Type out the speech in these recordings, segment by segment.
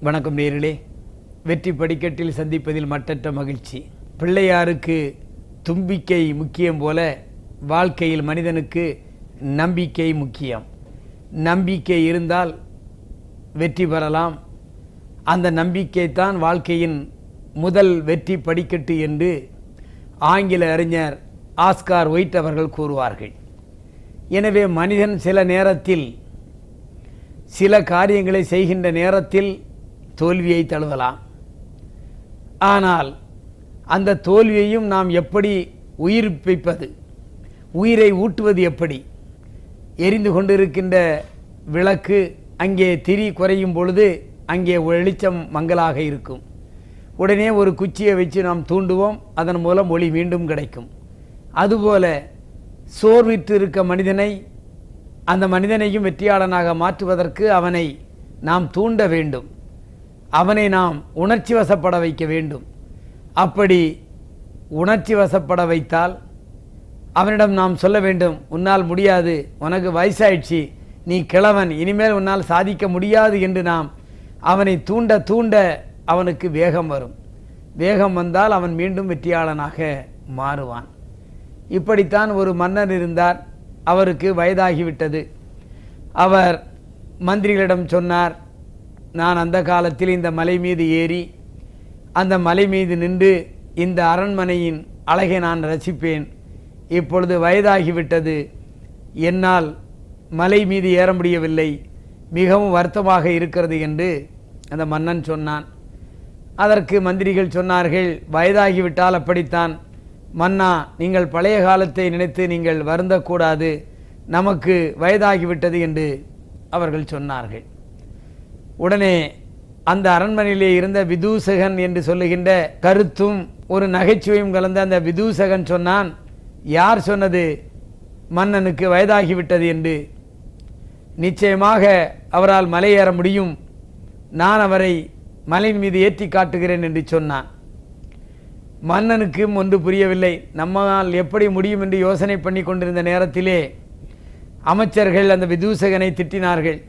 வணக்கம் நேயர்களே. வெற்றி படிக்கட்டில் சந்திப்பதில் மட்டற்ற மகிழ்ச்சி. பிள்ளையாருக்கு தும்பிக்கை முக்கியம் போல வாழ்க்கையில் மனிதனுக்கு நம்பிக்கை முக்கியம். நம்பிக்கை இருந்தால் வெற்றி பெறலாம். அந்த நம்பிக்கை தான் வாழ்க்கையின் முதல் வெற்றி படிக்கட்டு என்று ஆங்கில அறிஞர் ஆஸ்கார் ஒயிட் அவர்கள் கூறுவார்கள். எனவே மனிதன் சில நேரத்தில் சில காரியங்களை செய்கின்ற நேரத்தில் தோல்வியை தழுவலாம். ஆனால் அந்த தோல்வியையும் நாம் எப்படி உயிர்ப்பிப்பது, உயிரை ஊட்டுவது எப்படி? எரிந்து கொண்டிருக்கின்ற விளக்கு அங்கே திரி குறையும் பொழுது அங்கே வெளிச்சம் மங்கலாக இருக்கும். உடனே ஒரு குச்சியை வச்சு நாம் தூண்டுவோம், அதன் மூலம் ஒளி மீண்டும் கிடைக்கும். அதுபோல சோர்விட்டு இருக்க மனிதனை, அந்த மனிதனையும் வெற்றியாளனாக மாற்றுவதற்கு அவனை நாம் தூண்ட வேண்டும். அவனை நாம் உணர்ச்சி வசப்பட வைக்க வேண்டும். அப்படி உணர்ச்சி வசப்பட வைத்தால் அவனிடம் நாம் சொல்ல வேண்டும், உன்னால் முடியாது, உனக்கு வயசாயிடுச்சு, நீ கிழவன், இனிமேல் உன்னால் சாதிக்க முடியாது என்று நாம் அவனை தூண்ட தூண்ட அவனுக்கு வேகம் வரும். வேகம் வந்தால் அவன் மீண்டும் வெற்றியாளனாக மாறுவான். இப்படித்தான் ஒரு மன்னர் இருந்தார். அவருக்கு வயதாகிவிட்டது. அவர் மந்திரிகளிடம் சொன்னார், நான் அந்த காலத்தில் இந்த மலை மீது ஏறி அந்த மலை மீது நின்று இந்த அரண்மனையின் அழகை நான் ரசிப்பேன். இப்பொழுது வயதாகிவிட்டது, என்னால் மலை மீது ஏற முடியவில்லை, மிகவும் வருத்தமாக இருக்கிறது என்று அந்த மன்னன் சொன்னான். அதற்கு மந்திரிகள் சொன்னார்கள், வயதாகிவிட்டால் அப்படித்தான் மன்னா, நீங்கள் பழைய காலத்தை நினைத்து நீங்கள் வருந்தக்கூடாது, நமக்கு வயதாகிவிட்டது என்று அவர்கள் சொன்னார்கள். உடனே அந்த அரண்மனையிலே இருந்த விதூசகன் என்று சொல்லுகின்ற கருத்தும் ஒரு நகைச்சுவையும் கலந்த அந்த விதூசகன் சொன்னான், யார் சொன்னது மன்னனுக்கு வயதாகிவிட்டது என்று? நிச்சயமாக அவரால் மலை ஏற முடியும், நான் அவரை மலையின் மீது ஏற்றி காட்டுகிறேன் என்று சொன்னான். மன்னனுக்கும் ஒன்று புரியவில்லை. நம்மால் எப்படி முடியும் என்று யோசனை பண்ணி கொண்டிருந்த நேரத்திலே அமைச்சர்கள் அந்த விதூசகனை திட்டினார்கள்,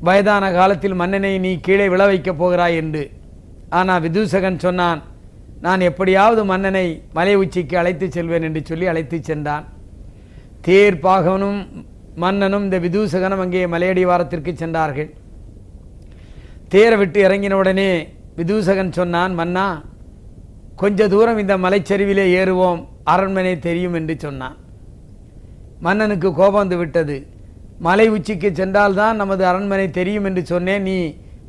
வயதான காலத்தில் மன்னனை நீ கீழே விழ வைக்கப் போகிறாய் என்று. ஆனால் விதூசகன் சொன்னான், நான் எப்படியாவது மன்னனை மலை உச்சிக்கு அழைத்து செல்வேன் என்று சொல்லி அழைத்து சென்றான். தேர்ப்பாகனும் மன்னனும் இந்த விதூசகனும் அங்கே மலையடிவாரத்திற்கு சென்றார்கள். தேரை விட்டு இறங்கின உடனே விதூசகன் சொன்னான், மன்னா, கொஞ்ச தூரம் இந்த மலைச்சரிவிலே ஏறுவோம், அரண்மனை தெரியும் என்று சொன்னான். மன்னனுக்கு கோபம் வந்து விட்டது. மலை உச்சிக்கு சென்றால்தான் நமது அரண்மனை தெரியும் என்று சொன்னேன், நீ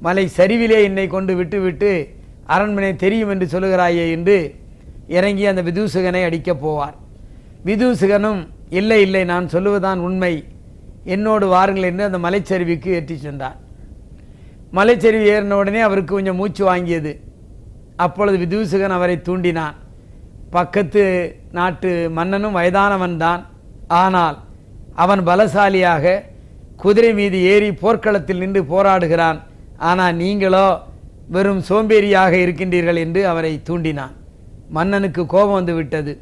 மலை சரிவிலே என்னை கொண்டு விட்டு விட்டு அரண்மனை தெரியும் என்று சொல்லுகிறாயே என்று இறங்கி அந்த விதூசகனை அடிக்கப் போவார். விதூசகனும் இல்லை இல்லை, நான் சொல்லுவதுதான் உண்மை, என்னோடு வாருங்கள் என்று அந்த மலைச்சரிவுக்கு ஏற்றி சென்றார். மலைச்சரிவு ஏறின உடனே அவருக்கு கொஞ்சம் மூச்சு வாங்கியது. அப்பொழுது விதூசகன் அவரை தூண்டினான். பக்கத்து நாட்டு மன்னனும் வயதானவன் தான், ஆனால் அவன் பலசாலியாக குதிரை மீது ஏறி போர்க்களத்தில் நின்று போராடுகிறான். ஆனால் நீங்களோ வெறும் சோம்பேறியாக இருக்கின்றீர்கள் என்று அவரை தூண்டினான். மன்னனுக்கு கோபம் வந்து விட்டது.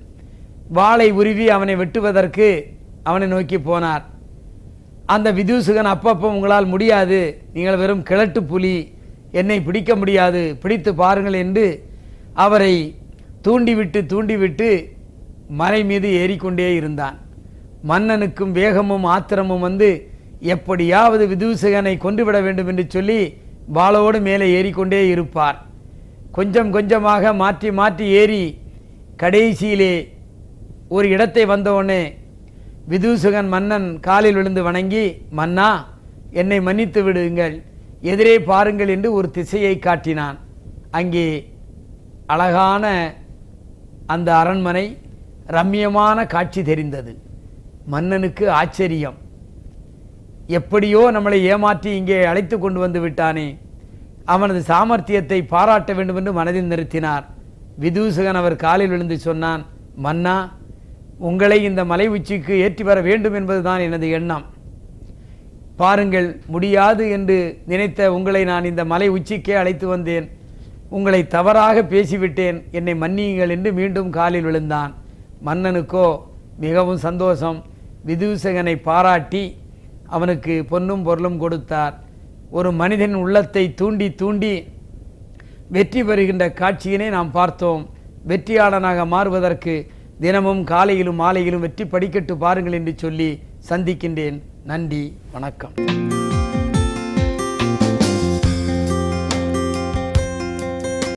வாளை உருவி அவனை வெட்டுவதற்கு அவனை நோக்கி போனார். அந்த விதூசகன், அப்பப்போ உங்களால் முடியாது, நீங்கள் வெறும் கிழட்டு புலி, என்னை பிடிக்க முடியாது, பிடித்து பாருங்கள் என்று அவரை தூண்டிவிட்டு தூண்டிவிட்டு மலை மீது ஏறிக்கொண்டே இருந்தான். மன்னனுக்கும் வேகமும் ஆத்திரமும் வந்து எப்படியாவது விதூசகனை கொன்றுவிட வேண்டும் என்று சொல்லி வாளோடு மேலே ஏறிக்கொண்டே இருப்பார். கொஞ்சம் கொஞ்சமாக மாற்றி மாற்றி ஏறி கடைசியிலே ஒரு இடத்தை வந்தவுடனே விதூசகன் மன்னன் காலில் விழுந்து வணங்கி, மன்னா, என்னை மன்னித்து விடுங்கள், எதிரே பாருங்கள் என்று ஒரு திசையை காட்டினான். அங்கே அழகான அந்த அரண்மனை, ரம்மியமான காட்சி தெரிந்தது. மன்னனுக்கு ஆச்சரியம், எப்படியோ நம்மளை ஏமாற்றி இங்கே அழைத்து கொண்டு வந்து விட்டானே, அவனது சாமர்த்தியத்தை பாராட்ட வேண்டும் என்று மனதில் நிறுத்தினார். விதூசகன் அவர் காலில் விழுந்து சொன்னான், மன்னா, உங்களை இந்த மலை உச்சிக்கு ஏற்றி வர வேண்டும் என்பதுதான் எனது எண்ணம். பாருங்கள், முடியாது என்று நினைத்த உங்களை நான் இந்த மலை உச்சிக்கே அழைத்து வந்தேன், உங்களை தவறாக பேசிவிட்டேன், என்னை மன்னியுங்கள் என்று மீண்டும் காலில் விழுந்தான். மன்னனுக்கோ மிகவும் சந்தோஷம். விதூசகனை பாராட்டி அவனுக்கு பொன்னும் பொருளும் கொடுத்தார். ஒரு மனிதன் உள்ளத்தை தூண்டி தூண்டி வெற்றி பெறுகின்ற காட்சியினை நாம் பார்த்தோம். வெற்றியாளனாக மாறுவதற்கு தினமும் காலையிலும் மாலையிலும் வெற்றி படிக்கட்டு பாருங்கள் என்று சொல்லி சந்திக்கின்றேன். நன்றி, வணக்கம்.